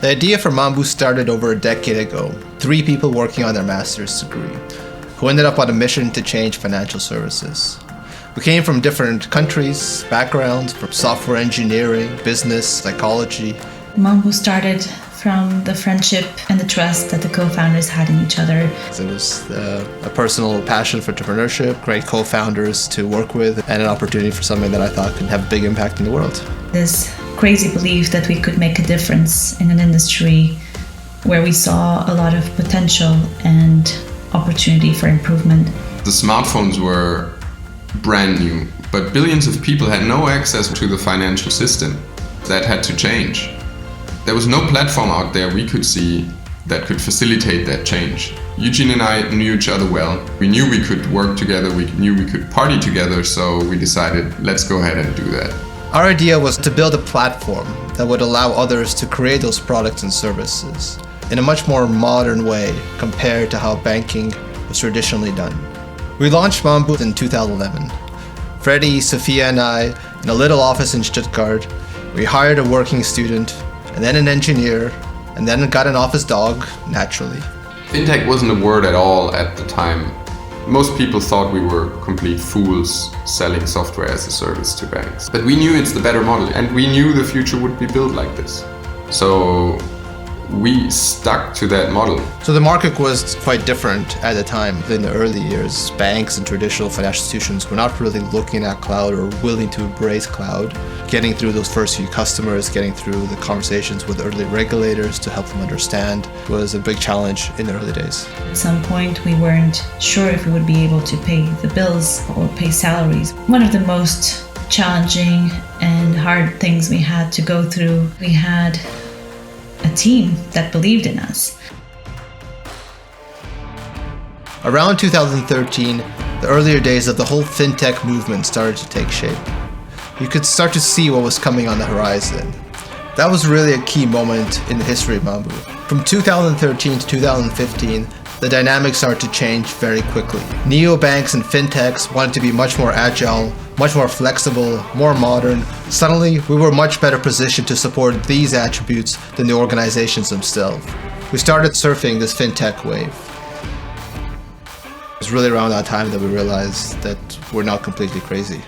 The idea for Mambu started over a decade ago. 3 people working on their master's degree, who ended up on a mission to change financial services. We came from different countries, backgrounds, from software engineering, business, psychology. Mambu started from the friendship and the trust that the co-founders had in each other. It was a personal passion for entrepreneurship, great co-founders to work with, and an opportunity for something that I thought could have a big impact in the world. This crazy belief that we could make a difference in an industry where we saw a lot of potential and opportunity for improvement. The smartphones were brand new, but billions of people had no access to the financial system. That had to change. There was no platform out there we could see that could facilitate that change. Eugene and I knew each other well. We knew we could work together, we knew we could party together, so we decided, let's go ahead and do that. Our idea was to build a platform that would allow others to create those products and services in a much more modern way compared to how banking was traditionally done. We launched Mambu in 2011. Freddie, Sophia, and I, in a little office in Stuttgart, we hired a working student, and then an engineer, and then got an office dog, naturally. Fintech wasn't a word at all at the time. Most people thought we were complete fools selling software as a service to banks. But we knew it's the better model, and we knew the future would be built like this. So we stuck to that model. So the market was quite different at the time. In the early years, banks and traditional financial institutions were not really looking at cloud or willing to embrace cloud. Getting through those first few customers, getting through the conversations with early regulators to help them understand was a big challenge in the early days. At some point, we weren't sure if we would be able to pay the bills or pay salaries. One of the most challenging and hard things we had to go through, we had a team that believed in us. Around 2013, the earlier days of the whole fintech movement started to take shape. You could start to see what was coming on the horizon. That was really a key moment in the history of Mambu. From 2013 to 2015, the dynamics started to change very quickly. Neobanks and fintechs wanted to be much more agile, much more flexible, more modern. Suddenly, we were much better positioned to support these attributes than the organizations themselves. We started surfing this fintech wave. It was really around that time that we realized that we're not completely crazy.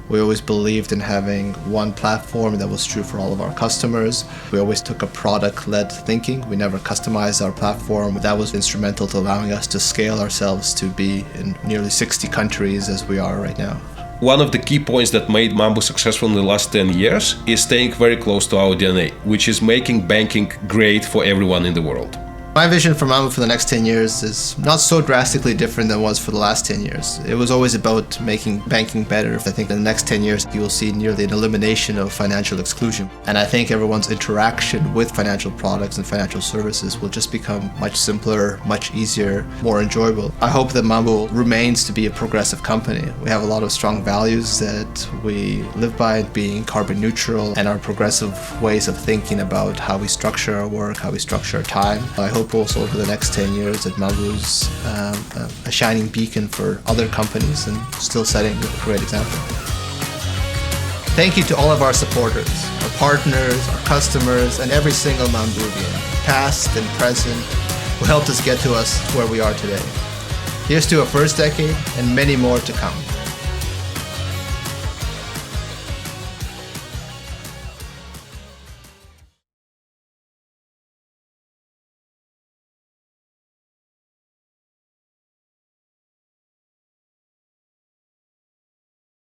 We always believed in having one platform that was true for all of our customers. We always took a product-led thinking. We never customized our platform. That was instrumental to allowing us to scale ourselves to be in nearly 60 countries as we are right now. One of the key points that made Mambu successful in the last 10 years is staying very close to our DNA, which is making banking great for everyone in the world. My vision for Mambu for the next 10 years is not so drastically different than it was for the last 10 years. It was always about making banking better. I think in the next 10 years, you will see nearly an elimination of financial exclusion. And I think everyone's interaction with financial products and financial services will just become much simpler, much easier, more enjoyable. I hope that Mambu remains to be a progressive company. We have a lot of strong values that we live by, being carbon neutral, and our progressive ways of thinking about how we structure our work, how we structure our time. I hope also over the next 10 years that Mambu's a shining beacon for other companies and still setting a great example. Thank you to all of our supporters, our partners, our customers, and every single Mambuvian, past and present, who helped us get to where we are today. Here's to a first decade and many more to come.